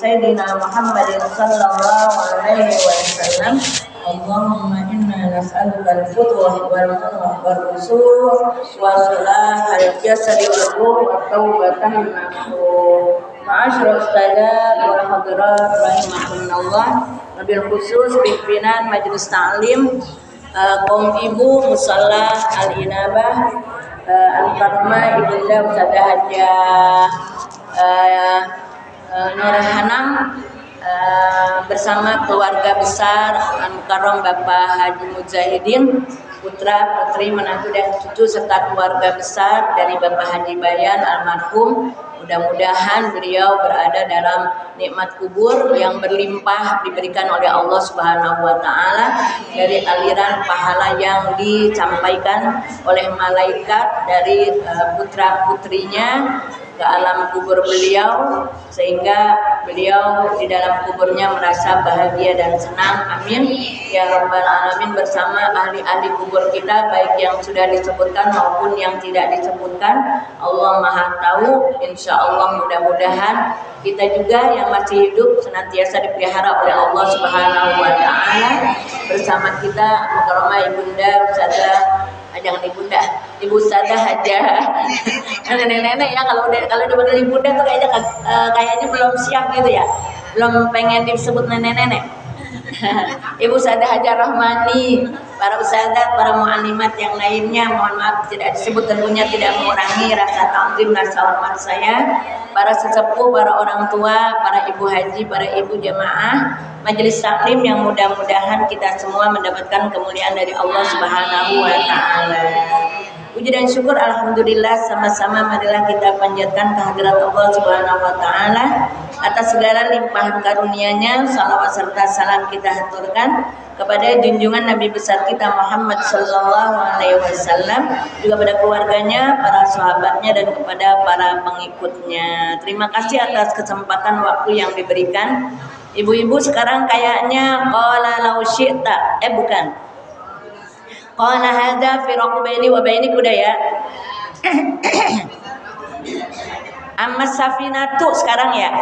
sayyidina Muhammadin sallallahu alaihi wasallam. Allahumma inna nas'aluka al-futuh wal munah wal usul wa salah al-jasad wal ruh wa taubatan nasuh. Ma'asyiral ustadzat wal hadirat rahimakumullah. Wabil khusus pimpinan majelis ta'lim kaum ibu musalla al-inabah al-karamah ibunda Ustadzah Hajjah Nurah Hanam bersama keluarga besar Al-Mukarram Bapak Haji Mujahidin, putra, putri, menantu dan cucu serta keluarga besar dari Bapak Haji Bayan almarhum. Mudah-mudahan beliau berada dalam nikmat kubur yang berlimpah diberikan oleh Allah Subhanahu wa taala dari aliran pahala yang disampaikan oleh malaikat dari putra-putrinya ke alam kubur beliau, sehingga beliau di dalam kuburnya merasa bahagia dan senang. Amin ya rabbal alamin. Bersama ahli-ahli kubur kita, baik yang sudah disebutkan maupun yang tidak disebutkan, Allah Maha tahu. Insya Allah mudah-mudahan kita juga yang masih hidup senantiasa dipelihara oleh Allah Subhanahu wa taala. Bersama kita Mukarramah Ibunda Ustadzah, jangan ibunda, Ibu Ustadzah Hajjah nenek-nenek ya, kalau udah dipanggil ibunda tuh kayaknya belum siap gitu ya, belum pengen disebut nenek-nenek. Ibu Ustadzah Hajjah Rahmani, para ustadzat, para mu'alimat yang lainnya, mohon maaf tidak disebut, tentunya tidak mengurangi rasa ta'zim, rasa hormat saya. Para sesepuh, para orang tua, para ibu haji, para ibu jamaah majelis taklim yang mudah-mudahan kita semua mendapatkan kemuliaan dari Allah Subhanahu wa taala. Puji dan syukur alhamdulillah sama-sama marilah kita panjatkan kehadirat Allah Subhanahu wa taala atas segala limpahan karunia-Nya. Salawat serta salam kita haturkan kepada junjungan Nabi besar kita Muhammad sallallahu alaihi wasallam, juga pada keluarganya, para sahabatnya, dan kepada para pengikutnya. Terima kasih atas kesempatan waktu yang diberikan. Ibu-ibu sekarang kayaknya qala law syi'ta, bukan. Qala hadza firaqu baini wa bainik, udah ya. Amma safinatu sekarang ya.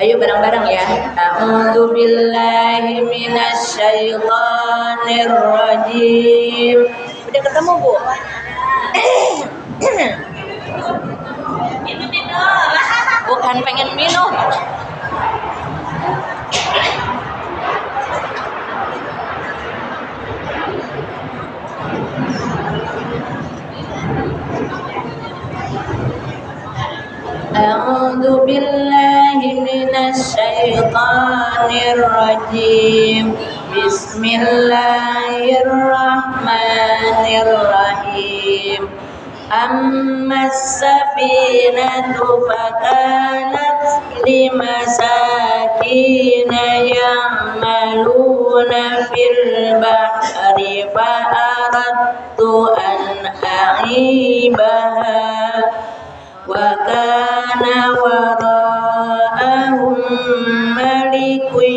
Ayo bareng-bareng ya. A'udzu billahi minasyaitonir rajim. Udah ketemu, Bu? Bukan pengen minum. A'udzu billahi minasyaitonir rajim. Bismillahirrahmanirrahim. Ammas safinatu fakanat limasakina ya'maluna fil bahri fa'aradtu an a'ibaha wa kana wara'ahum malikun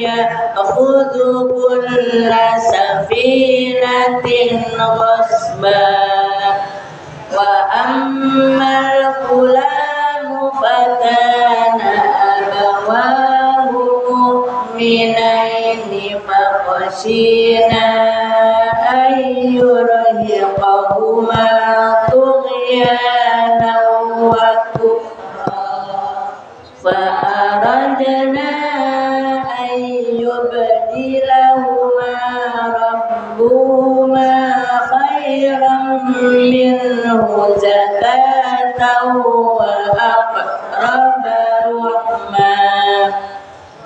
ya'khudhu kulla safinatin ghasba wa ammal qulamu fakana abawahu mu'minaini faqashina ayyurhiqahuma tughyana wa kufra fa'aradna ayyubdilahuma rabbuhuma khairan minhu zakatan wa aqraba rahma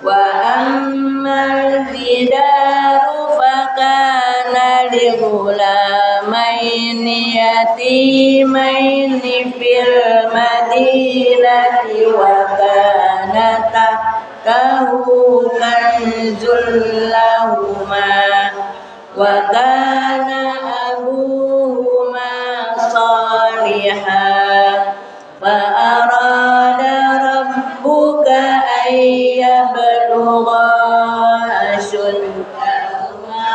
wa ammal jidaru fakana lighulamaini yatimaini fil madinati wa kana tahtahu kanzul lahuma wa kana abuhuma salihah fa arada rabbuka ay yablugha ashuddahuma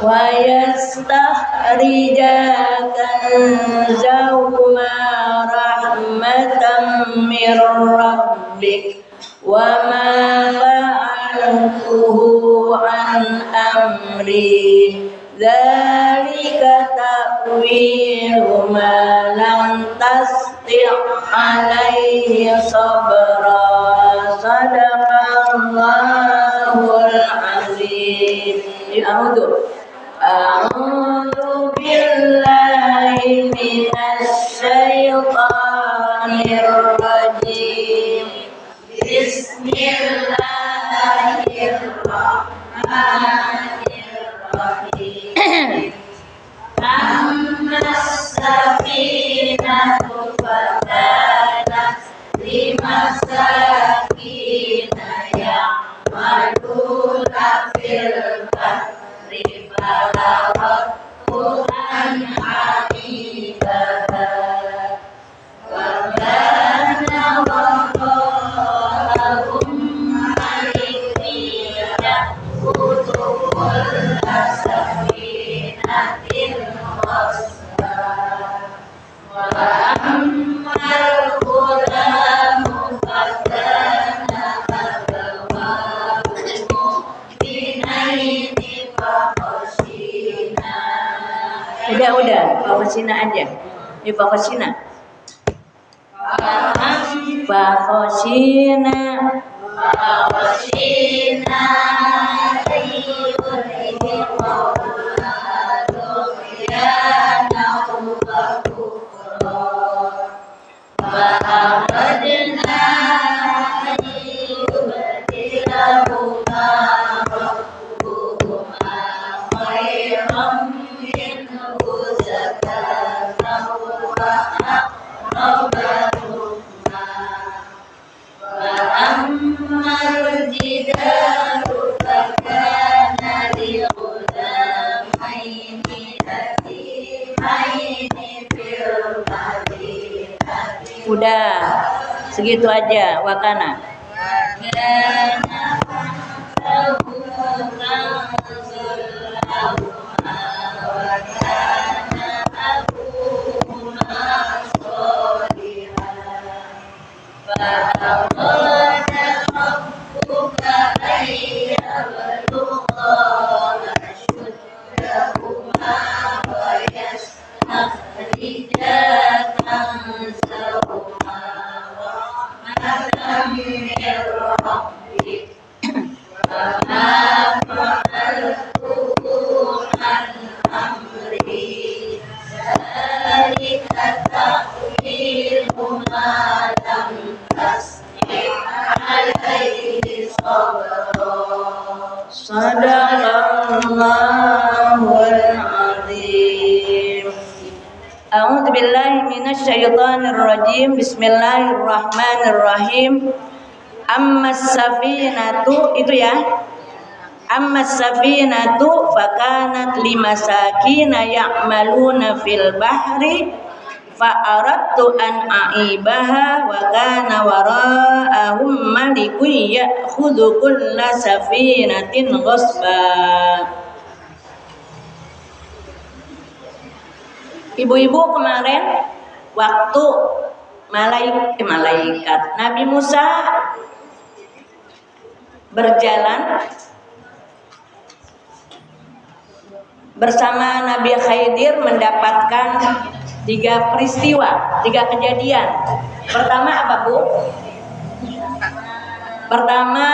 wa yastakhrija kanzahuma rahmatan min rabbik wa ma fa'altuhu an amri dzalika ta'wilu ma lam tasti' alaihi sabra sadaqallahul azim. A'udzu billahi minasy syaithanir rajim. Bismillahirrahmanirrahim. Ammas safinatu fakanat limasakina ya'maluna fil bahri falawattu an hamidaha wa kana warahum malikiyya kutukul asafinatin wasba wa ammal ghulamu fakana abawahu binaini fakhashina. Udah fakhashina aja. Ini fakhashina. Fakhashina udah segitu aja wakana. Sadaqallahul azim. A'udzu billahi minasy syaithanir rajim. Bismillahirrahmanirrahim. Ammas safinatu itu ya. Ammas safinatu fakanat limasakina ya'maluna fil bahri fa'aradtu an a'ibaha wa kana wara'ahum malikun ya'khudhu kulla safinatin ghasba. Ibu-ibu kemarin waktu malaikat Nabi Musa berjalan bersama Nabi Khidir mendapatkan 3 peristiwa, 3 kejadian. Pertama apa, Bu? Pertama,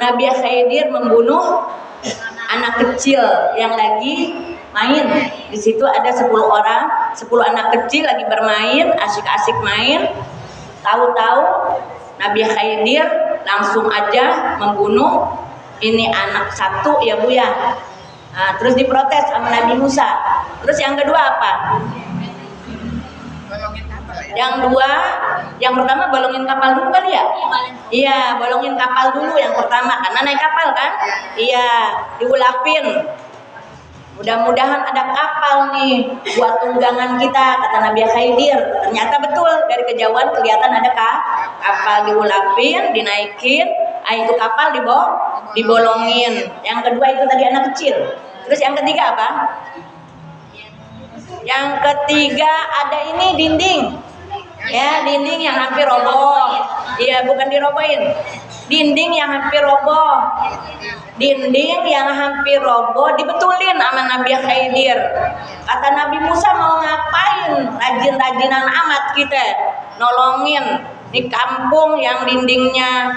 Nabi Khidir membunuh anak kecil yang lagi main. Di situ ada 10 orang, 10 anak kecil lagi bermain, asik-asik main. Tahu-tahu Nabi Khidir langsung aja membunuh ini anak satu ya, Bu ya. Nah, terus diprotes sama Nabi Musa. Terus yang kedua apa? Yang dua, yang pertama bolongin kapal dulu kan ya? Iya, bolongin kapal dulu yang pertama karena naik kapal kan? Iya, diulapin. Mudah-mudahan ada kapal nih buat tunggangan kita, kata Nabi Khidir. Ternyata betul, dari kejauhan kelihatan ada kapal, diulapin, dinaikin, itu kapal dibolongin. Yang kedua itu tadi anak kecil. Terus yang ketiga apa? Yang ketiga ada ini dinding. Ya, dinding yang hampir roboh. Iya, bukan dirobohin. Dinding yang hampir roboh. Dinding yang hampir roboh dibetulin sama Nabi Khidir. Kata Nabi Musa, mau ngapain rajin-rajinan amat kita nolongin di kampung yang dindingnya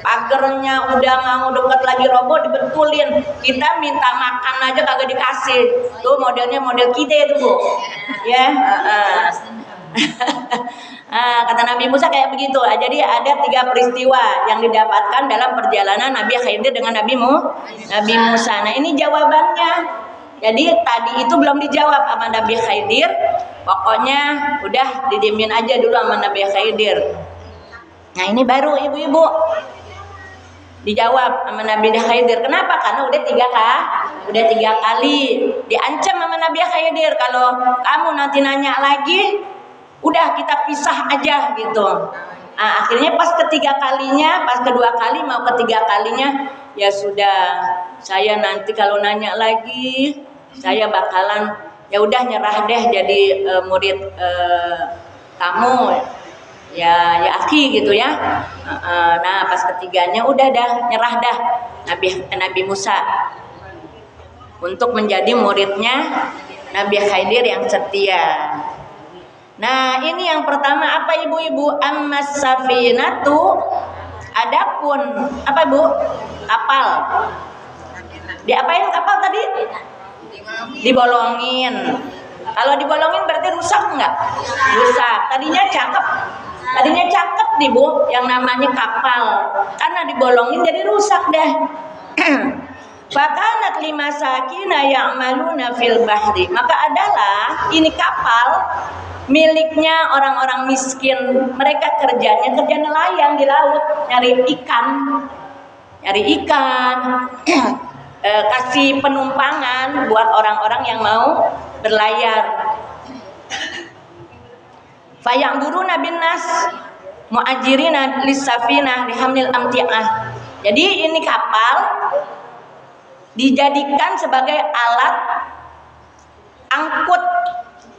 pagernya udah mau deket lagi roboh dibetulin. Kita minta makan aja kagak dikasih. Tuh modelnya model kita itu, Bu. Ya. Kata Nabi Musa kayak begitu. Jadi ada 3 peristiwa yang didapatkan dalam perjalanan Nabi Khidir dengan Nabi Musa. Nah, ini jawabannya. Jadi tadi itu belum dijawab sama Nabi Khidir. Pokoknya udah didiemin aja dulu sama Nabi Khidir. Nah, ini baru ibu-ibu dijawab sama Nabi Khidir. Kenapa? Karena udah 3 kali diancam sama Nabi Khidir, kalau kamu nanti nanya lagi, udah kita pisah aja gitu. Nah, akhirnya pas kedua kali mau ketiga kalinya, ya sudah, saya nanti kalau nanya lagi, saya bakalan ya udah nyerah deh jadi murid kamu. Ya akhi gitu ya. Nah, pas ketiganya udah dah nyerah dah Nabi Musa untuk menjadi muridnya Nabi Khidir yang setia. Nah, ini yang pertama apa ibu-ibu? Ammas safinatu, adapun apa Bu? Kapal. Diapain kapal tadi? Dibolongin. Kalau dibolongin berarti rusak enggak? Rusak. Tadinya cakep nih Bu, yang namanya kapal. Karena dibolongin jadi rusak deh. Fakanat limasakina ya'maluna fil bahri. Maka adalah ini kapal miliknya orang-orang miskin. Mereka kerja nelayan di laut, nyari ikan, kasih penumpangan buat orang-orang yang mau berlayar. Fayamburuna bin nas muajirina lisafinah lihamnil amti'ah. Jadi ini kapal dijadikan sebagai alat angkut.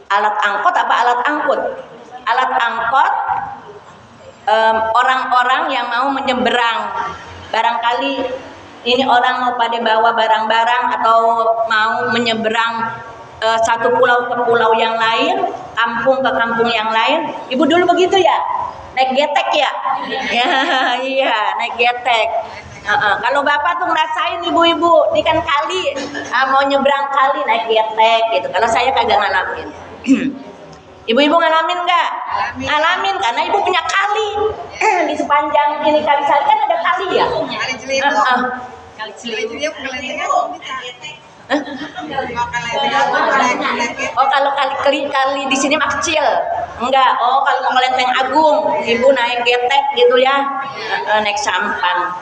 Alat angkut orang-orang yang mau menyeberang. Barangkali ini orang mau pada bawa barang-barang atau mau menyeberang satu pulau ke pulau yang lain, kampung ke kampung yang lain. Ibu dulu begitu ya? Naik getek ya? Ya, iya, naik getek. Kalau bapak tuh ngerasain ibu-ibu, ini kan kali, mau nyebrang kali naik getek gitu. Kalau saya kagak ngalamin. Ibu-ibu ngalamin nggak? Ngalamin karena ibu punya kali. Di sepanjang ini kali Sari kan ada kali ya. Kali Ciliwung. Oh, kalau kali di sini mah kecil. Enggak. Oh, kalau mau Lenteng Agung, ibu naik getek gitu ya. Naik sampan.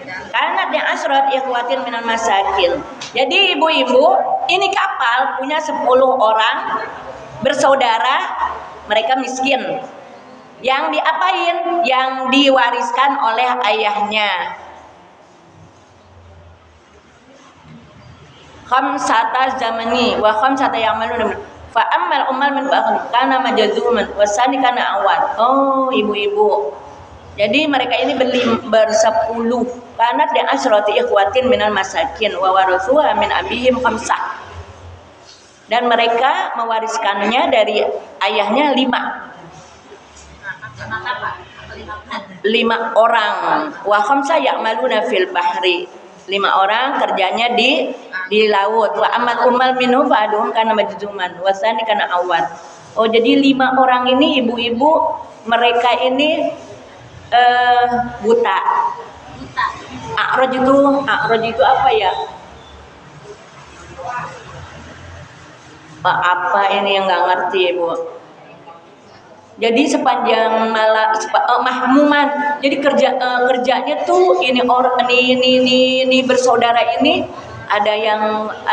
Karena dia asrat ikhwatin minan masakin. Jadi ibu-ibu, ini kapal punya 10 orang bersaudara, mereka miskin. Yang diapain? Yang diwariskan oleh ayahnya. Khamsata zamani wa khamsata ya'maluna fa ammal ummal min ba'd kana majzuman wa sani kana awan. Oh, ibu-ibu. Jadi mereka ini bersepuluh karena di asrati ikhwatin minal masakin wa warathuha min abihim khamsah. Dan mereka mewariskannya dari ayahnya 5 orang. Wa khamsah ya'maluna fil bahri. 5 orang kerjanya di laut. Wa amat ummal minhu fa'aduhum kana majzuman wa sani kana awan. Oh, jadi 5 orang ini ibu-ibu, mereka ini buta. A'raj itu apa ya? Apa ini yang nggak ngerti ibu? Jadi sepanjang mahmuman. Jadi kerjanya tuh ini bersaudara ini ada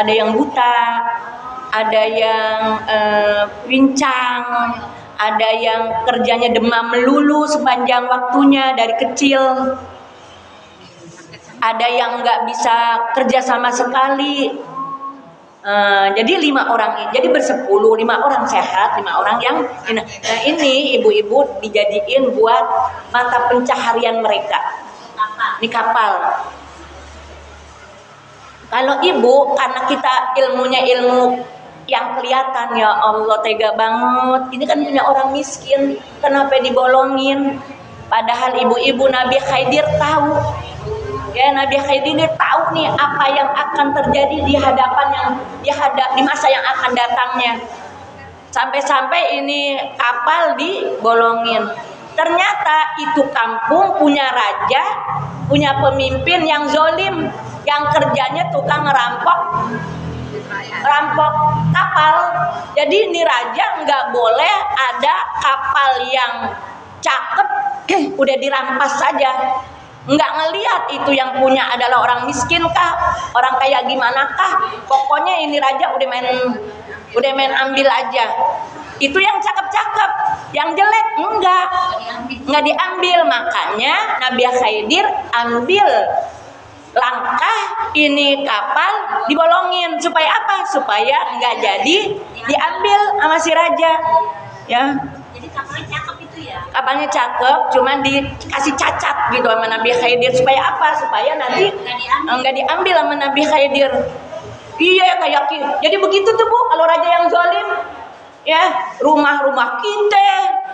yang buta, ada yang pincang, ada yang kerjanya demam melulu sepanjang waktunya dari kecil, ada yang nggak bisa kerja sama sekali. Jadi 5 orang, jadi bersepuluh, 5 orang sehat, 5 orang yang ini ibu-ibu dijadiin buat mata pencaharian mereka. Di kapal. Kalau ibu, karena kita ilmunya ilmu yang kelihatan, ya Allah tega banget. Ini kan punya orang miskin, kenapa dibolongin? Padahal ibu-ibu Nabi Khidir tahu. Ya, Nabi Khidir tahu nih apa yang akan terjadi di hadapan di masa yang akan datangnya. Sampai-sampai ini kapal dibolongin. Ternyata itu kampung punya raja, punya pemimpin yang zolim, yang kerjanya tukang rampok kapal. Jadi ini raja nggak boleh ada kapal yang cakep udah dirampas saja. Nggak ngelihat itu yang punya adalah orang miskin kah, orang kaya gimana kah. Pokoknya ini raja udah main ambil aja. Itu yang cakep-cakep, yang jelek nggak diambil. Makanya Nabi Khidir ambil langkah ini kapal dibolongin supaya apa? Supaya nggak jadi diambil sama si raja. Ya. Jadi kapalnya cakep itu ya? Kapalnya cakep, cuman dikasih cacat gitu sama Nabi Khidir supaya apa? Supaya nanti nggak diambil sama Nabi Khidir. Iya kayak jadi begitu tuh Bu, kalau raja yang zalim. Ya, rumah-rumah kita,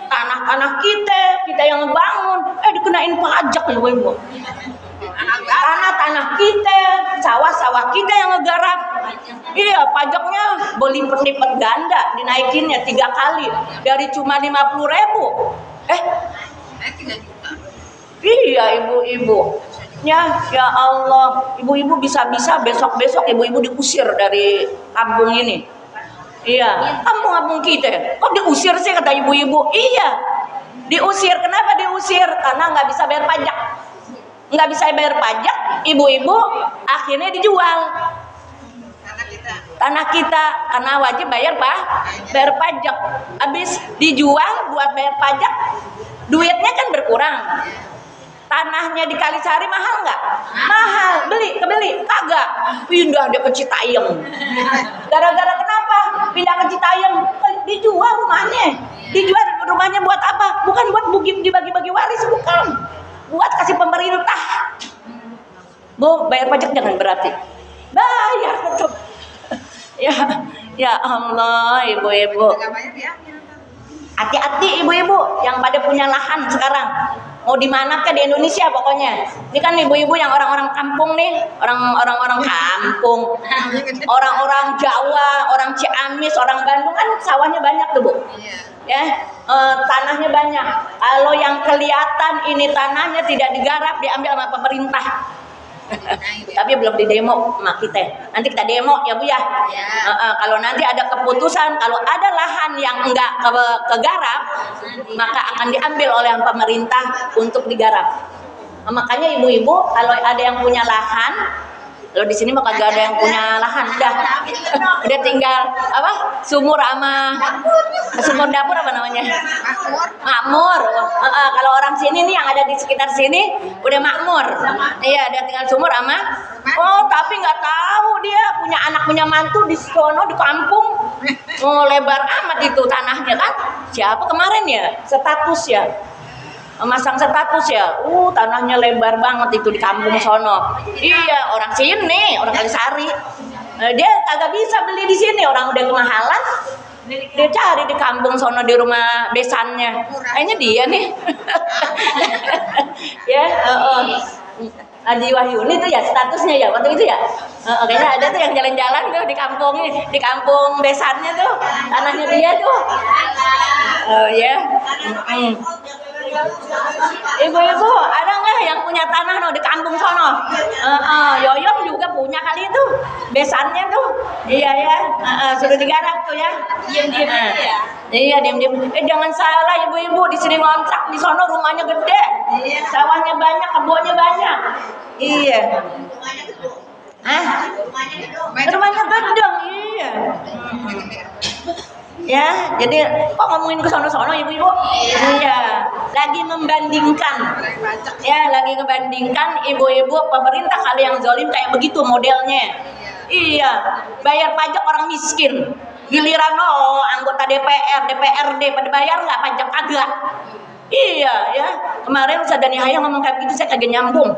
tanah-tanah kita yang bangun, dikenain pajak ya Bu. Tanah-tanah kita, sawah-sawah kita yang ngegarap. Iya, pajaknya berlipat-lipat ganda, dinaikinnya 3 kali. Dari cuma 50.000. 3 juta. Iya, ibu-ibu. Ya Allah, ibu-ibu bisa-bisa besok-besok ibu-ibu diusir dari kampung ini. Iya, kampung-kampung kita. Kok diusir sih kata ibu-ibu? Iya, diusir. Kenapa diusir? Karena nggak bisa bayar pajak. Nggak bisa bayar pajak, ibu-ibu akhirnya dijual tanah kita karena wajib bayar pajak. Habis dijual buat bayar pajak, duitnya kan berkurang. Tanahnya di Kalisari mahal nggak? Mahal. Kebeli kagak. Pindah dia ke Citayam. Gara-gara kenapa? Pindah ke Citayam, dijual rumahnya. Dijual rumahnya buat apa? Bukan buat dibagi-bagi waris, bukan. Buat kasih pemerintah. Bu, bayar pajak jangan berarti. Bayar tetap. Ya Allah, ibu-ibu. Hati-hati ibu-ibu yang pada punya lahan sekarang. Mau di mana ke di Indonesia pokoknya. Ini kan ibu-ibu yang orang-orang kampung nih, orang-orang kampung. Orang-orang Jawa, orang Ciamis, orang Bandung kan sawahnya banyak tuh, Bu. Ya, tanahnya banyak. Kalau yang kelihatan ini tanahnya tidak digarap, diambil sama pemerintah. Tapi belum didemo sama kita. Nanti kita demo ya Bu ya. Kalau nanti ada keputusan, kalau ada lahan yang enggak kegarap, maka akan diambil oleh pemerintah untuk digarap. Makanya ibu-ibu kalau ada yang punya lahan, kalau di sini mah kagak ada yang punya lahan, udah tinggal apa? Sumur dapur apa namanya? Makmur. Kalau orang sini nih yang ada di sekitar sini udah makmur. Iya, dia tinggal sumur sama. Tapi nggak tahu dia punya anak punya mantu di sono di kampung. Lebar amat itu tanahnya kan? Siapa kemarin ya? Status ya. Masang status ya, tanahnya lebar banget itu di kampung sono. Iya, orang sini, orang Kalisari. Dia kagak bisa beli di sini, orang udah kemahalan. Dia cari di kampung sono di rumah besannya. Kayaknya dia nih. Ya, Haji Wahyuni itu ya statusnya ya waktu itu ya. Kayaknya ada tuh yang jalan-jalan tuh di kampung besannya tuh, tanahnya dia tuh. Ya. Ibu-ibu ada nggak yang punya tanah di kampung sono? Yoyom juga punya kali itu besannya tuh. Iya ya, sudah digarap tuh ya. Diam-diam ya. Iya diam-diam. Jangan salah ibu-ibu, di sini ngontrak, di sono rumahnya gede, sawahnya banyak, kebunnya banyak. Iya. Rumahnya gedung, iya. Ya, jadi kok ngomongin ke sono-sono ibu-ibu? Iya, lagi membandingkan. Ya, lagi ngebandingkan ibu-ibu pemerintah kali yang zalim kayak begitu modelnya. Iya, bayar pajak orang miskin. Giliran anggota DPR, DPRD pada bayar nggak pajak? Kagak. Iya ya. Kemarin Ustaz Dani Hayang ngomong kayak gitu saya kagak nyambung.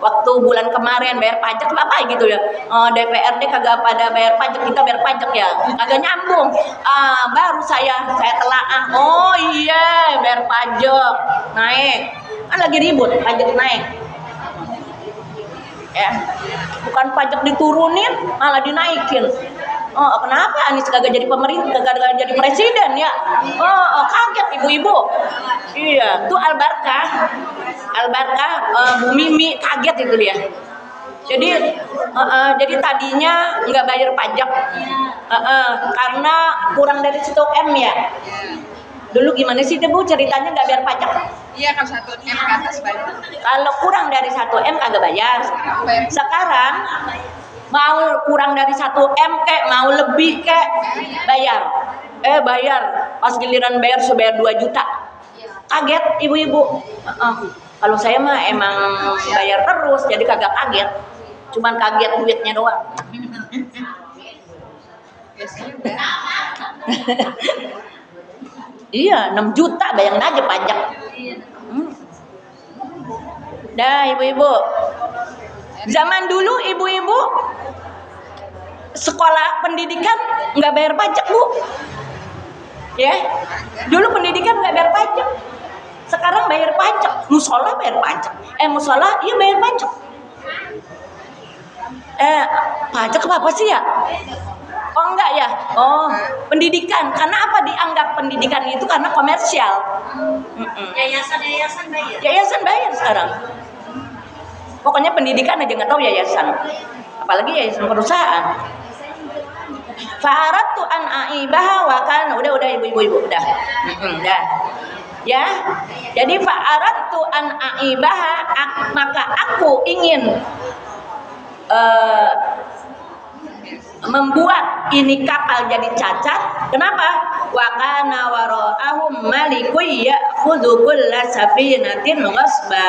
Waktu bulan kemarin bayar pajak apa gitu ya, DPRD kagak pada bayar pajak, kita bayar pajak ya, kagak nyambung. Baru saya telaah, oh iya bayar pajak naik, kan lagi ribut pajak naik ya, bukan pajak diturunin malah dinaikin. Kenapa Anies kagak jadi pemerintah, kagak jadi presiden ya? Kaget ibu-ibu. Iya, tuh Al-Barkah, Bu Mimi kaget itu dia. Jadi tadinya nggak bayar pajak karena kurang dari 1 M ya. Dulu gimana sih Bu ceritanya nggak bayar pajak? Iya, kalau 1 M ke atas bayar. Kalau kurang dari 1 M kagak bayar. Sekarang mau kurang dari 1 M kek, mau lebih kek, bayar. Bayar. Pas giliran bayar sebayar 2 juta. Kaget ibu-ibu. Kalau saya mah emang bayar terus, jadi kagak kaget. Cuman kaget duitnya doang. Iya, 6 juta bayangin aja pajak. Dah ibu-ibu. Zaman dulu ibu-ibu sekolah pendidikan nggak bayar pajak Bu. Ya, dulu pendidikan nggak bayar pajak. Sekarang bayar pajak. Musola bayar pajak. Musola iya bayar pajak. Pajak apa sih ya? Oh enggak ya? Pendidikan. Karena apa dianggap pendidikan itu karena komersial. Yayasan bayar. Yayasan bayar sekarang. Pokoknya pendidikan aja nggak tahu yayasan. Apalagi yayasan perusahaan. Fa'aradtu an aibaha wa kan udah ibu-ibu udah. Udah. Ya. Jadi fa'aradtu an aibaha maka aku ingin membuat ini kapal jadi cacat. Kenapa? Wa kana wara'ahum malikun ya'khudhu kulla safinatin ghasba.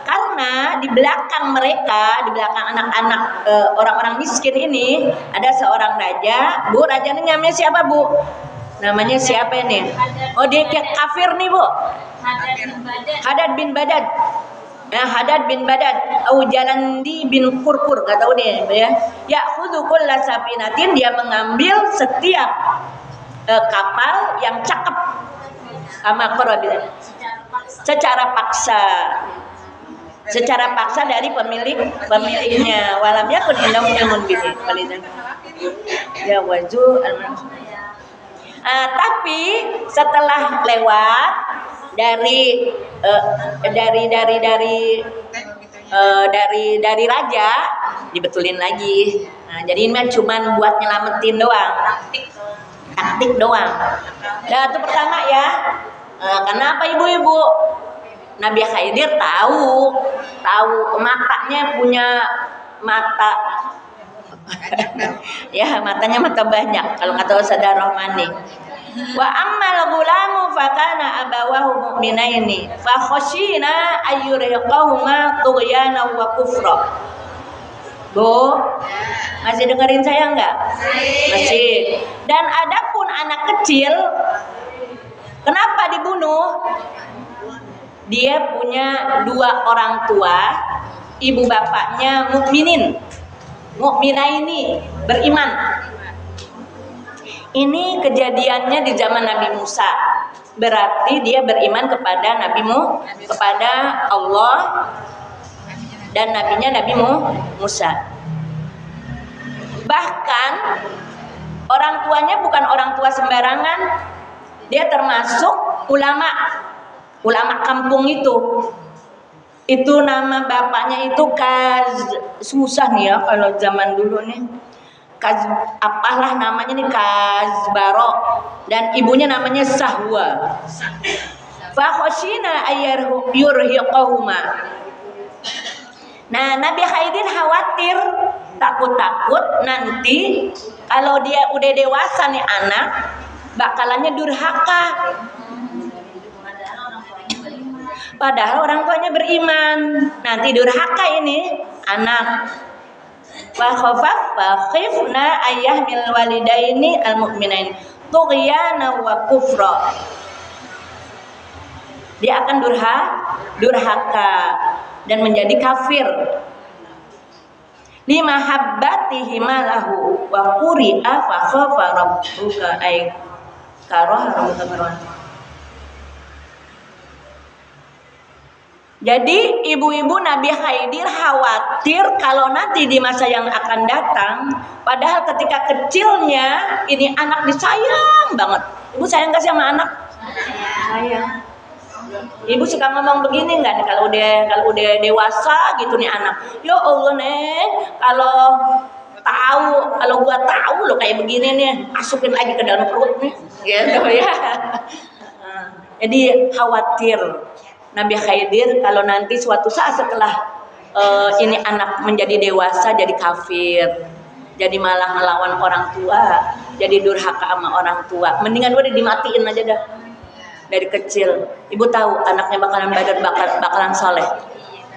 Karena di belakang mereka, di belakang anak-anak orang-orang miskin ini ada seorang raja. Bu, raja ini namanya siapa, Bu? Namanya siapa ini? Dia kafir nih, Bu. Hadad bin Badad. Hadad bin Badad atau Jalandi bin Kurkur, gak tahu deh ya. Ya'khudhu kulla safinatin, dia mengambil setiap kapal yang cakep sama korabin secara paksa dari pemiliknya. Walam yakun indahum ilmun bihi walidan ya waju. Tapi setelah lewat dari raja dibetulin lagi. Jadi ini cuman buat nyelamatin doang, taktik doang. Nah itu pertama ya. Kenapa ibu-ibu? Nabi Khidir tahu matanya punya mata ya, matanya mata banyak kalau kata Ustaz Rahmani. Wa ammal gulamu fakana abawahu mu'minaini fa khashina ayyurhiqahuma tughyana wa kufra. Bu, masih dengerin saya enggak? Masih. Dan adapun anak kecil kenapa dibunuh? Dia punya 2 orang tua, ibu bapaknya mukminaini, beriman. Ini kejadiannya di zaman Nabi Musa. Berarti dia beriman kepada kepada Allah dan nabinya Nabi Musa. Bahkan orang tuanya bukan orang tua sembarangan. Dia termasuk ulama kampung itu. Itu nama bapaknya itu susah nih ya kalau zaman dulu nih. Apalah namanya nih, Kazbaro, dan ibunya namanya Sahwa. Fa khashina ayyurhiqahuma. Nah, Nabi Khidir khawatir, takut nanti kalau dia udah dewasa nih anak bakalannya durhaka. Padahal orang tuanya beriman, nanti durhaka ini anak. Wa khafaffa khifna ayyahmil walidaini al-mu'minain tughyana wa kufra. Dia akan durhaka dan menjadi kafir. Lima habbatihi malahu wa quri'a fa khafa rabbuka ay karah rabbuka. Jadi ibu-ibu Nabi Khidir khawatir kalau nanti di masa yang akan datang, padahal ketika kecilnya ini anak disayang banget. Ibu sayang gak sih sama anak? Sayang. Ibu suka ngomong begini nggak nih kalau udah dewasa gitu nih anak. Ya Allah Neng, kalau gua tahu lo kayak begini nih, masukin lagi ke dalam perut nih, gitu ya. Jadi khawatir Nabi Khidir kalau nanti suatu saat setelah ini anak menjadi dewasa jadi kafir, jadi malah ngelawan orang tua, jadi durhaka sama orang tua. Mendingan udah dimatiin aja dah. Dari kecil, ibu tahu anaknya bakalan soleh.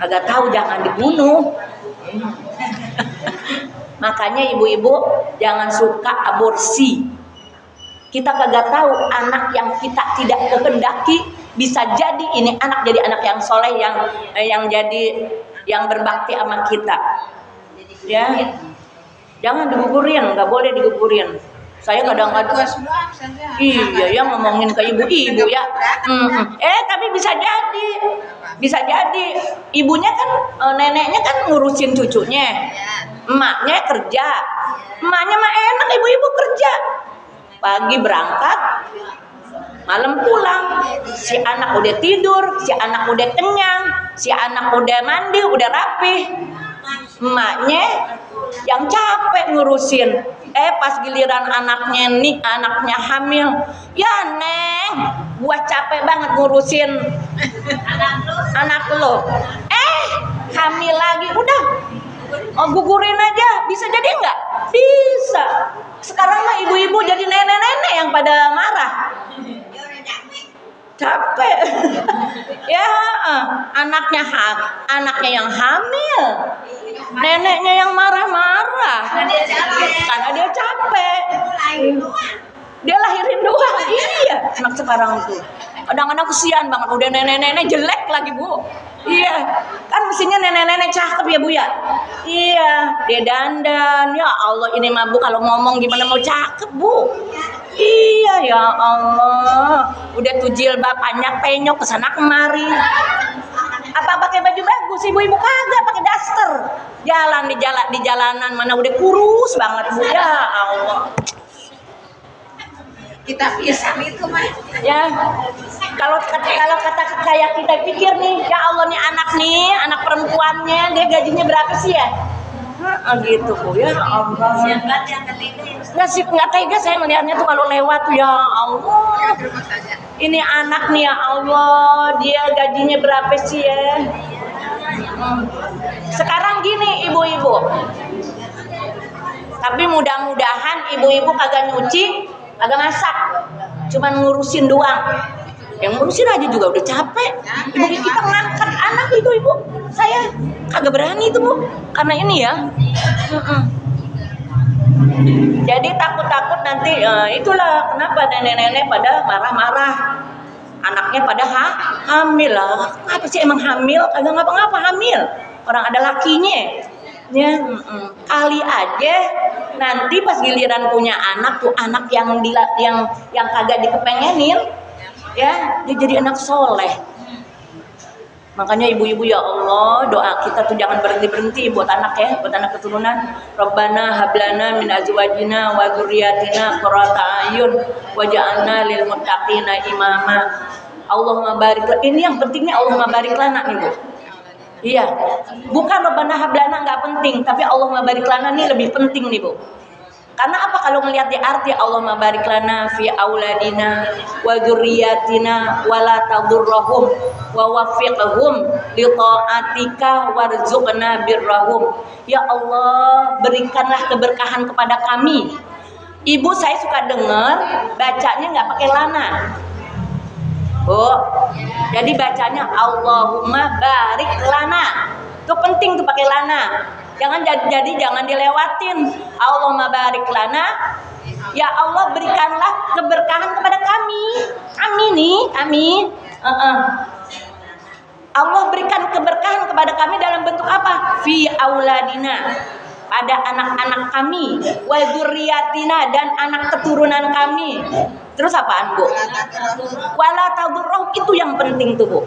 Agak tahu jangan dibunuh. Makanya ibu-ibu jangan suka aborsi. Kita kagak tahu anak yang kita tidak kehendaki bisa jadi ini anak jadi anak yang soleh yang berbakti sama kita. Ya, jangan digugurin, nggak boleh digugurin. Saya kadang-kadang iya ya ngomongin ke ibu-ibu ya. Tapi bisa jadi ibunya kan neneknya kan ngurusin cucunya, emaknya kerja, emaknya mah enak ibu-ibu kerja, pagi berangkat, malam pulang, si anak udah tidur, si anak udah kenyang, si anak udah mandi, udah rapih, emaknya yang capek ngurusin. Pas giliran anaknya hamil, ya Neng, gua capek banget ngurusin anak lo. Hamil lagi, udah, gugurin aja, bisa jadi nggak? Bisa. Sekarang mah ibu-ibu jadi nenek-nenek yang pada marah. Capek. Ya, anaknya yang hamil, neneknya yang marah-marah karena dia capek. Dia lahirin doang. Iya, anak sekarang tuh kadang-kadang kesian banget, udah nenek-nenek jelek lagi Bu. Iya, kan mestinya nenek-nenek cakep ya Bu ya. Iya, dia dandan. Ya Allah, ini mah Bu kalau ngomong gimana mau cakep Bu. Iya ya Allah, udah tuh jilbab panjang penyok kesana kemari. Apa pakai baju bagus, ibu-ibu kagak pakai daster. Jalan di jalanan mana udah kurus banget Bu, ya Allah. Kita bisa itu mah. Ya, kalau kata kayak kita pikir nih, ya Allah nih anak perempuannya dia gajinya berapa sih ya? Gitu Bu, ya Allah. Nggak tega saya melihatnya tuh kalau lewat tuh, ya Allah. Ini anak nih ya Allah, dia gajinya berapa sih ya? Sekarang gini ibu-ibu, tapi mudah-mudahan ibu-ibu kagak nyuci, kagak masak, cuman ngurusin doang. Yang ngurusin aja juga udah capek. Ibu kita ngangkat anak itu ibu, saya kagak berani itu Bu, karena ini ya. Jadi takut nanti itulah kenapa nenek-nenek pada marah-marah, anaknya pada hamil lah. Apa sih emang hamil? Kagak ngapa-ngapa hamil, orang ada lakinya. Ya, kali aja nanti pas giliran punya anak tuh anak yang kagak dikepengenin, ya dia jadi anak soleh. Makanya ibu-ibu ya Allah, doa kita tuh jangan berhenti buat anak ya, buat anak keturunan. Rabbana hablana min azwajina wa dzurriyyatina qurrata a'yun waj'alna lil muttaqina imama. Allahumma barik. Ini yang pentingnya Allahumma barik lana nih Bu. Iya, bukan Rabbana hablana nggak penting, tapi Allahumma barik lana nih lebih penting nih Bu. Karena apa kalau ngelihat di arti Allahumma barik lana fi auladina wa dzurriyyatina wa la tadurrahum wa waffiqhum li taatika warzuqna birrahum. Ya Allah, berikanlah keberkahan kepada kami. Ibu saya suka dengar bacanya nggak pakai lana. Jadi bacanya Allahumma barik lana. Itu penting tuh pakai lana. Jangan dilewatin. Allahumma barik lana. Ya Allah, berikanlah keberkahan kepada kami. Amin. Allah berikan keberkahan kepada kami dalam bentuk apa? Fi auladina, pada anak-anak kami, wa dzurriyyatina, dan anak keturunan kami. Terus apaan, Bu? Wala tadurrahum, itu yang penting tuh, Bu.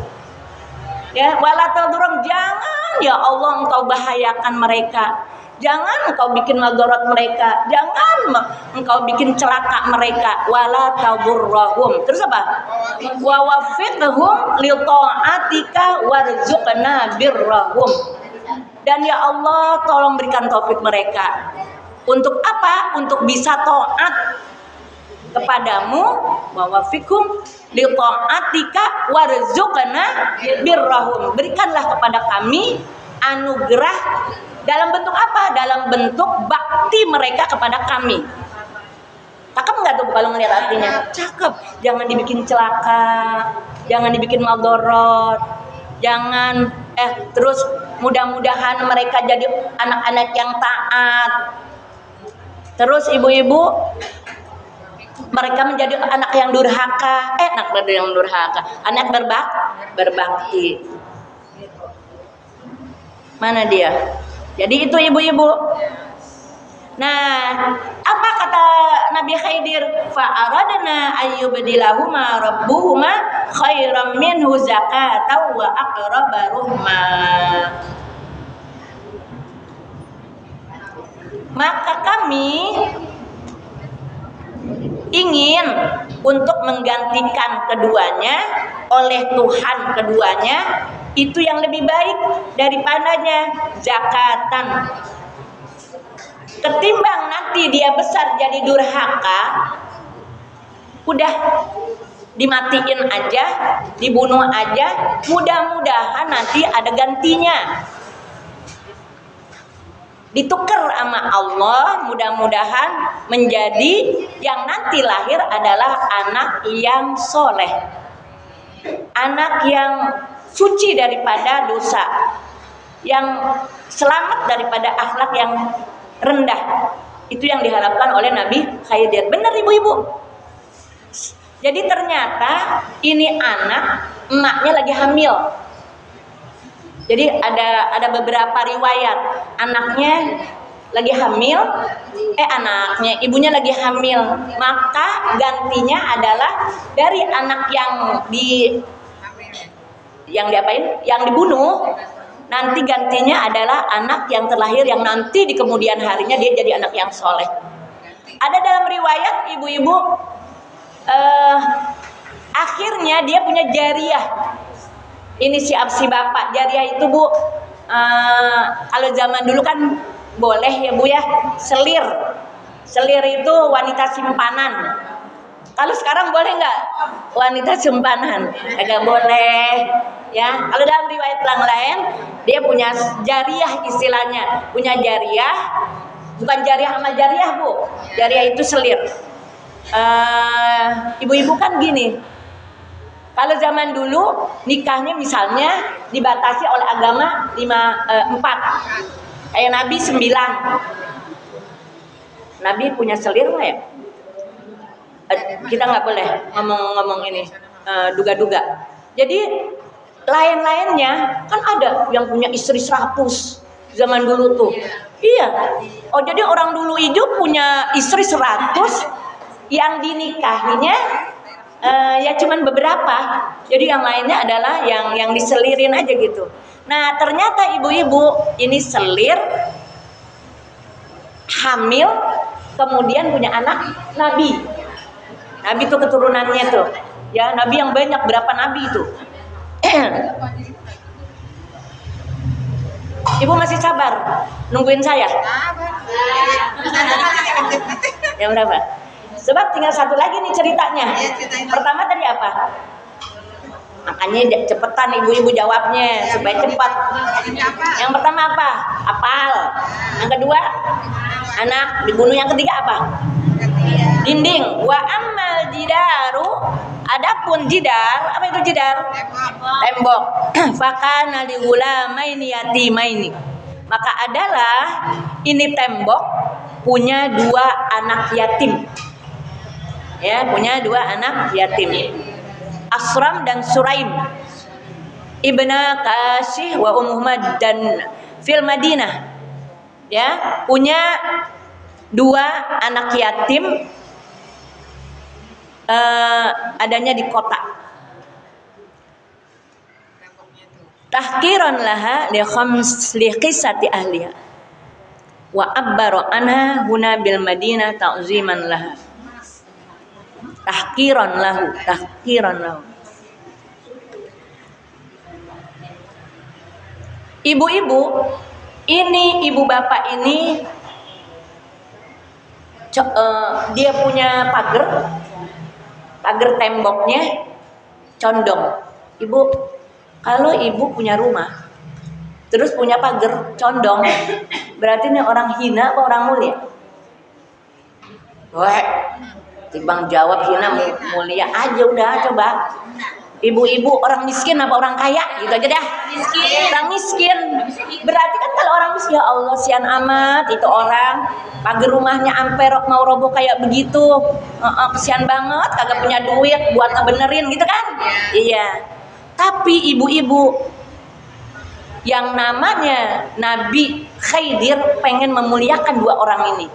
Ya, wala tadurrahum, jangan ya Allah engkau bahayakan mereka. Jangan engkau bikin madarat mereka, jangan engkau bikin celaka mereka. Wala tadurrahum. Terus apa? Wa waffiqhum li ta'atika warzuqna birrahum. Dan ya Allah, tolong berikan taufik mereka. Untuk apa? Untuk bisa taat kepadamu. Wa waffiqhum li ta'atika warzuqna birrahum. Berikanlah kepada kami anugerah dalam bentuk apa? Dalam bentuk bakti mereka kepada kami. Cakep nggak tuh kalau ngeliat artinya? Cakep. Jangan dibikin celaka, jangan dibikin maldorot, jangan terus mudah-mudahan mereka jadi anak-anak yang taat. Terus ibu-ibu, mereka menjadi anak yang durhaka, anak berbakti. Mana dia? Jadi itu ibu-ibu. Nah, apa kata Nabi Khidir? Fa aradna ayyubdilahuma rabbuhuma khairam minhu zakatan wa aqraba ruhma. Maka kami ingin untuk menggantikan keduanya oleh Tuhan keduanya itu yang lebih baik daripadanya zakatan. Ketimbang nanti dia besar jadi durhaka, udah dimatiin aja, dibunuh aja, mudah-mudahan nanti ada gantinya. Ditukar sama Allah, mudah-mudahan menjadi yang nanti lahir adalah anak yang soleh, anak yang suci daripada dosa, yang selamat daripada akhlak yang rendah. Itu yang diharapkan oleh Nabi Khidir. Benar ibu-ibu. Jadi ternyata ini anak, emaknya lagi hamil. Jadi ada beberapa riwayat, anaknya lagi hamil, ibunya lagi hamil, maka gantinya adalah dari anak yang dibunuh, nanti gantinya adalah anak yang terlahir yang nanti di kemudian harinya dia jadi anak yang soleh. Ada dalam riwayat ibu-ibu, akhirnya dia punya jariyah. Ini si bapak jariah itu, Bu. Kalau zaman dulu kan boleh ya, Bu ya, selir itu wanita simpanan. Kalau sekarang boleh nggak wanita simpanan? Agak boleh ya. Kalau dalam riwayat yang lain dia punya jariyah, istilahnya punya jariyah, bukan jariyah sama jariyah, Bu. Jariyah itu selir. Ibu-ibu kan gini, kalau zaman dulu nikahnya misalnya dibatasi oleh agama 4, kayak Nabi 9. Nabi punya selir nggak ya? Kita nggak boleh ngomong ini duga-duga. Jadi lain-lainnya kan ada yang punya istri 100 zaman dulu tuh. Iya. Oh, jadi orang dulu itu punya istri 100, yang dinikahinya ya cuman beberapa. Jadi yang lainnya adalah yang diselirin aja gitu. Nah, ternyata ibu-ibu ini selir, hamil, kemudian punya anak Nabi. Nabi itu keturunannya tuh. Ya, Nabi yang banyak, berapa Nabi itu? Ibu masih sabar nungguin saya? Yang berapa? Sebab tinggal satu lagi nih ceritanya. Pertama tadi apa? Makanya cepetan ibu-ibu jawabnya supaya cepat. Yang pertama apa? Apal. Yang kedua, anak dibunuh. Yang ketiga apa? Dinding. Wa ammal jidaru, adapun jidar, apa itu jidar? Tembok. Fakana li gulamaini yatimaini. Maka adalah ini tembok punya 2 anak yatim. Ya, punya 2 anak yatim. Asram dan Suraim. Ibna Kasih wa Muhammad dan fil Madinah. Ya, punya 2 anak yatim, adanya di kota. Tahqiran laha li qissati ahliha wa abbaru anha huna bil Madinah ta'ziman laha. Tahqiran lahu. Ibu-ibu ini, ibu bapak ini dia punya pagar temboknya condong. Ibu, kalau ibu punya rumah terus punya pagar condong, berarti ini orang hina apa orang mulia? Weh, timbang jawab hina mulia aja udah. Coba ibu-ibu orang miskin apa orang kaya, gitu aja dah. Orang miskin. Berarti kan kalau orang miskin, ya Allah sian amat itu orang, pagar rumahnya ampe mau roboh kayak begitu. Kesian banget, kagak punya duit buat ngebenerin gitu kan? Iya. Tapi ibu-ibu yang namanya Nabi Khidir pengen memuliakan 2 orang ini.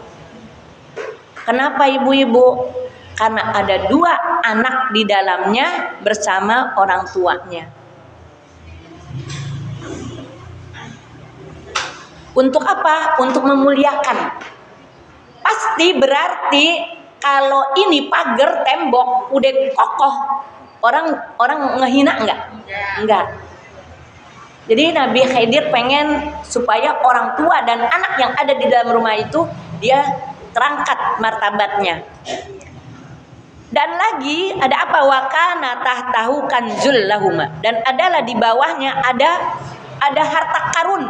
Kenapa ibu-ibu? Karena ada 2 anak di dalamnya bersama orang tuanya. Untuk apa? Untuk memuliakan. Pasti berarti kalau ini pagar tembok udah kokoh, orang ngehina enggak? Jadi Nabi Khidir pengen supaya orang tua dan anak yang ada di dalam rumah itu dia terangkat martabatnya. Dan lagi ada apa? Wakana tahtahu kanzul lahuma, dan adalah di bawahnya ada harta karun.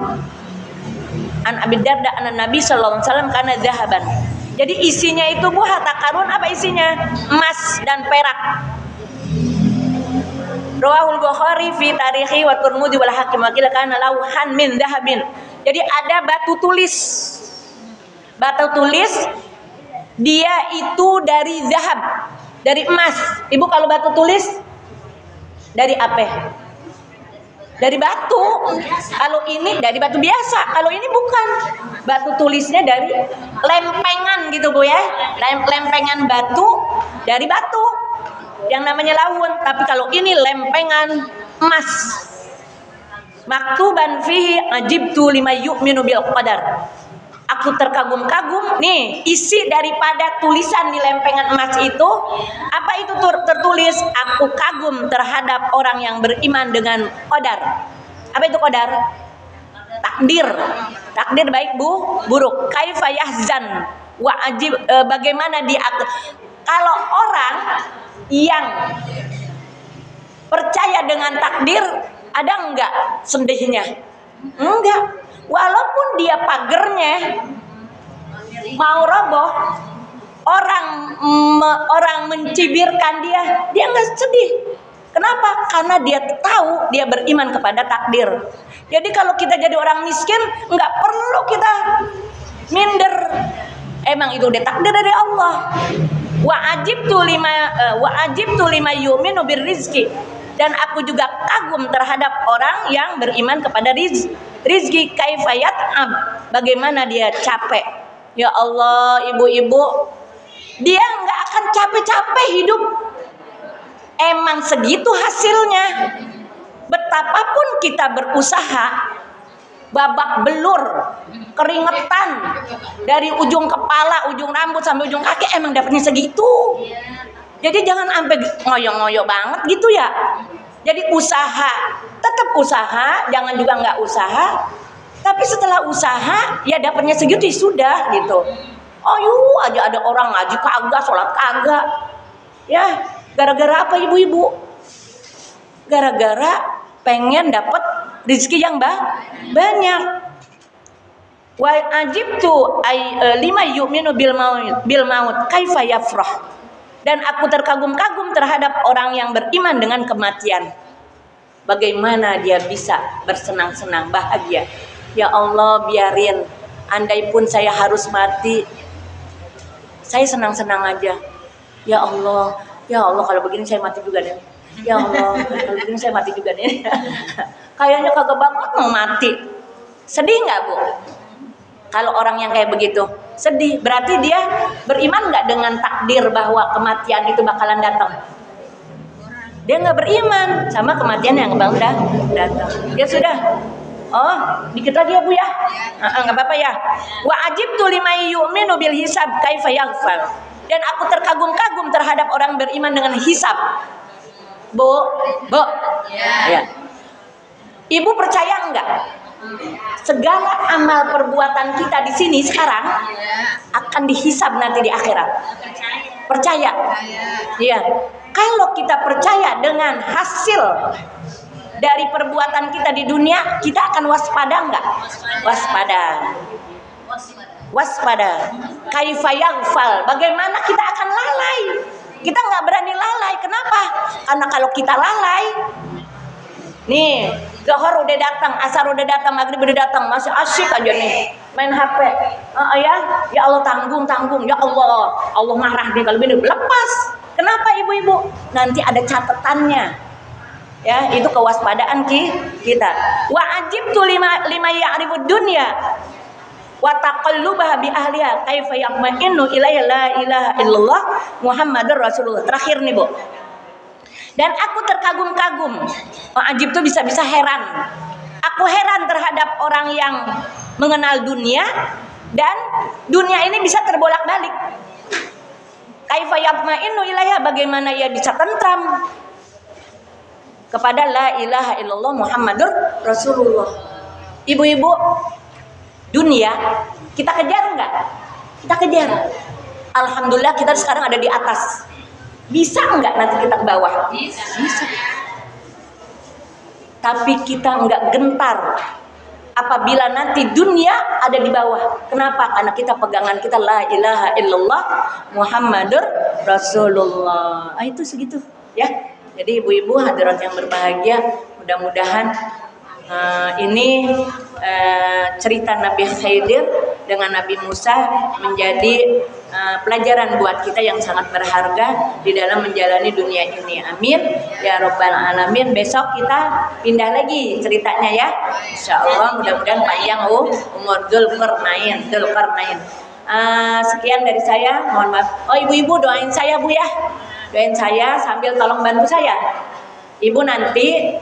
An Abi Darda an Nabi sallallahu alaihi wasallam kana zahaban. Jadi isinya itu Bu, harta karun apa isinya? Emas dan perak. Rawahul Bukhari fi tarikhi wa Tirmidzi wal Hakim wa qila kana lauhan min dhahabin. Jadi ada batu tulis. Batu tulis dia itu dari zahab, dari emas. Ibu kalau batu tulis dari apa? Dari batu. Kalau ini dari batu biasa. Kalau ini bukan. Batu tulisnya dari lempengan gitu Bu ya. Lempengan batu dari batu yang namanya lawun. Tapi kalau ini lempengan emas. Maktuban fihi ajibtu lima yu'minu bil qadar. Aku terkagum-kagum nih isi daripada tulisan di lempengan emas itu. Apa itu tertulis? Aku kagum terhadap orang yang beriman dengan qadar. Apa itu qadar? Takdir. Takdir baik buruk. Kaifa yahzan wa ajib, bagaimana dia. Kalau orang yang percaya dengan takdir, ada enggak sedihnya? Enggak. Walaupun dia pagernya mau roboh, orang mencibirkan dia nggak sedih. Kenapa? Karena dia tahu dia beriman kepada takdir. Jadi kalau kita jadi orang miskin, nggak perlu kita minder. Emang itu udah takdir dari Allah. Wa ajibtu lima yu'minu birrizqi. Dan aku juga kagum terhadap orang yang beriman kepada rizki. Kaifayat bagaimana dia capek. Ya Allah, ibu-ibu, dia nggak akan capek-capek hidup. Emang segitu hasilnya. Betapapun kita berusaha, babak belur, keringetan dari ujung kepala, ujung rambut sampai ujung kaki, emang dapatnya segitu. Jadi jangan sampai ngoyo-ngoyo banget gitu ya. Jadi usaha, tetap usaha, jangan juga nggak usaha. Tapi setelah usaha, ya dapatnya segitu ya sudah gitu. Ayo aja ada orang ngaji kagak, sholat kagak. Ya, gara-gara apa ibu-ibu? Gara-gara pengen dapat rezeki yang banyak. Wa ajibtu lima yu'minu bil maut kaifa yafrah. Dan aku terkagum-kagum terhadap orang yang beriman dengan kematian. Bagaimana dia bisa bersenang-senang, bahagia. Ya Allah, biarin. Andai pun saya harus mati, saya senang-senang aja. Ya Allah, ya Allah, kalau begini saya mati juga deh. Ya Allah, kalau begini saya mati juga deh. Kayaknya kagak banget mau mati. Sedih nggak, Bu? Kalau orang yang kayak begitu sedih, berarti dia beriman nggak dengan takdir bahwa kematian itu bakalan datang? Dia nggak beriman sama kematian yang bakal datang. Ya sudah. Oh, dikit lagi ya Bu ya. Nggak apa-apa ya. Wa ajibtu liman yu'minu bil hisab kaifa yaghfal. Dan aku terkagum-kagum terhadap orang beriman dengan hisab. Bu. Ya. Ibu percaya enggak? Segala amal perbuatan kita di sini sekarang akan dihisab nanti di akhirat. Percaya? Iya. Kalau kita percaya dengan hasil dari perbuatan kita di dunia, kita akan waspada enggak? Waspada. Kaifa yaghfal. Bagaimana kita akan lalai? Kita nggak berani lalai. Kenapa? Karena kalau kita lalai, nih, Zuhur udah datang, asar udah datang, maghrib udah datang, masih asyik aja nih main HP. Ya Allah, tanggung. Ya Allah marah nih kalau begini. Lepas. Kenapa ibu-ibu? Nanti ada catatannya. Ya, itu kewaspadaan kita. Wa ajibtu lima ya'rifud dunya wa taqallubaha bi ahliha kaifa yaqma'innu ilaiha la ilaha illallah Muhammadur Rasulullah. Terakhir nih, Bu. Dan aku terkagum-kagum. Ajib tuh bisa-bisa heran. Aku heran terhadap orang yang mengenal dunia dan dunia ini bisa terbolak-balik. Kaifa yatma'innu ilaiha, bagaimana ia bisa tentram kepada la ilaha illallah Muhammadur Rasulullah. Ibu-ibu, dunia kita kejar enggak? Kita kejar. Alhamdulillah kita sekarang ada di atas. Bisa enggak nanti kita ke bawah? Bisa. Tapi kita enggak gentar apabila nanti dunia ada di bawah. Kenapa? Karena kita pegangan kita la ilaha illallah Muhammadur Rasulullah. Itu segitu ya. Jadi ibu-ibu hadirat yang berbahagia, mudah-mudahan ini cerita Nabi Khidir dengan Nabi Musa menjadi pelajaran buat kita yang sangat berharga di dalam menjalani dunia ini. Amin ya Rabbal Alamin. Besok kita pindah lagi ceritanya ya, insyaallah. Mudah-mudahan panjang umur Dzulqarnain. Sekian dari saya, mohon maaf. Ibu-ibu doain saya Bu ya, doain saya sambil tolong bantu saya. Ibu nanti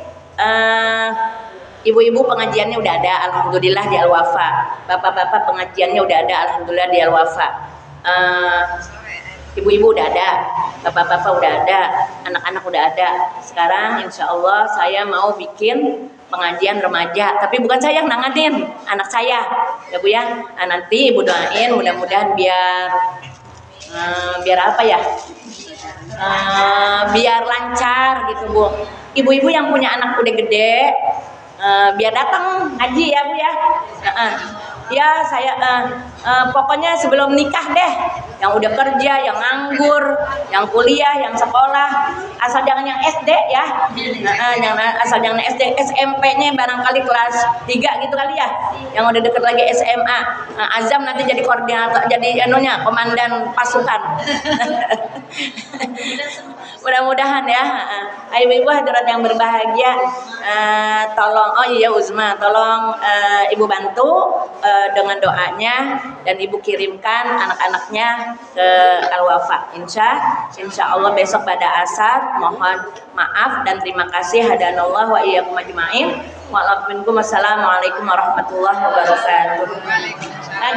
ibu-ibu pengajiannya udah ada, alhamdulillah di Al-Wafa. Bapak-bapak pengajiannya udah ada, alhamdulillah di Al-Wafa. Ibu-ibu udah ada, bapak-bapak udah ada, anak-anak udah ada. Sekarang insya Allah saya mau bikin pengajian remaja, tapi bukan saya yang nanganin, anak saya, ya Bu ya. Nanti ibu doain mudah-mudahan biar apa ya? Biar lancar gitu Bu. Ibu-ibu yang punya anak udah gede, biar datang ngaji ya Bu ya. Ya saya pokoknya sebelum nikah deh, yang udah kerja, yang nganggur, yang kuliah, yang sekolah, asal jangan yang SD ya. Asal jangan SD, SMP-nya barangkali kelas 3 gitu kali ya. Yang udah deket lagi SMA. Azam nanti jadi koordinator, jadi komandan pasukan. Mudah-mudahan ya. Ibu-ibu hadirat yang berbahagia, tolong Uzma, tolong ibu bantu dengan doanya, dan ibu kirimkan anak-anaknya ke Al-Wafa. Insya Allah besok pada asar. Mohon maaf dan terima kasih. Hadanallah wa iyyakum ajmain. Wassalamualaikum warahmatullahi wabarakatuh.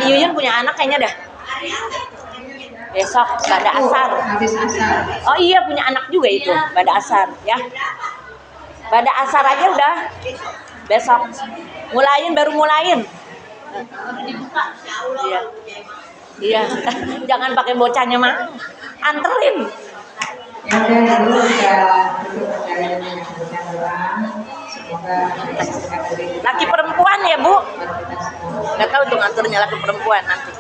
Di Yuyun punya anak kayaknya dah. Besok pada asar. Oh iya, punya anak juga itu pada asar ya. Pada asar aja udah. Besok baru mulain. Iya. Jangan pakai bocahnya mah. Anterin. Laki perempuan ya Bu? Nggak tahu tuh ngaturnya laki perempuan nanti.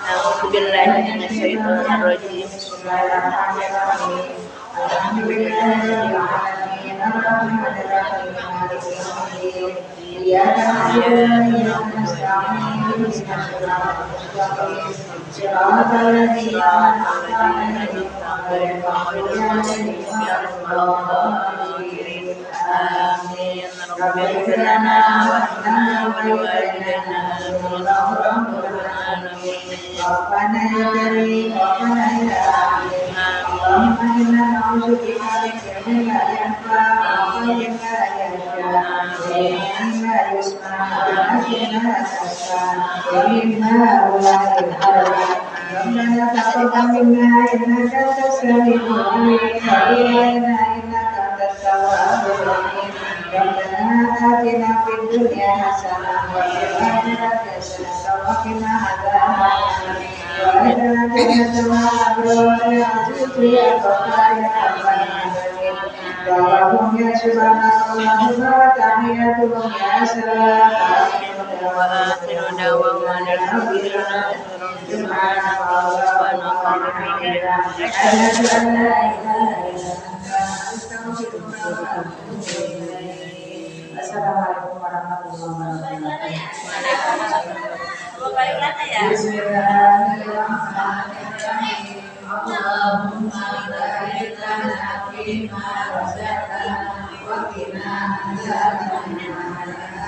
A'udzubillahi minasyaitonirrajim. Amin. Rabbi ighfir lana warhamna wa liwalidayna amin. Rabbana ya Karim, Rabbana ya Alim. Allahumma inna na'udzubika min ilmin la yanfa' wa qalbin la yakhsha wa ilmin la yusma' wa nafsin la tasqa wa mimma la yadhar. Rabbana taqabbal minna innaka antas samiul alim wa tub 'alaina innaka antat tawwabur rahim. Rabbana atina fid dunya hasanah wa fil akhirati hasanah wa qina adzabannar. Wa adkhilna jannata ma'al abrar ya aziz ya ghaffar ya rabbal alamin. Allahumma ya subhanallah wa tahiyatuhum ya salam. Wa akhiru da'wana alhamdulillahi rabbil alamin. Asyhadu an la ilaha illallah astaghfiruka wa atubu ilaik. Assalamualaikum warahmatullahi wabarakatuh. Bismillahirrahmanirrahim. Allahumma barik lana fima razaqtana wa qina adzabannar.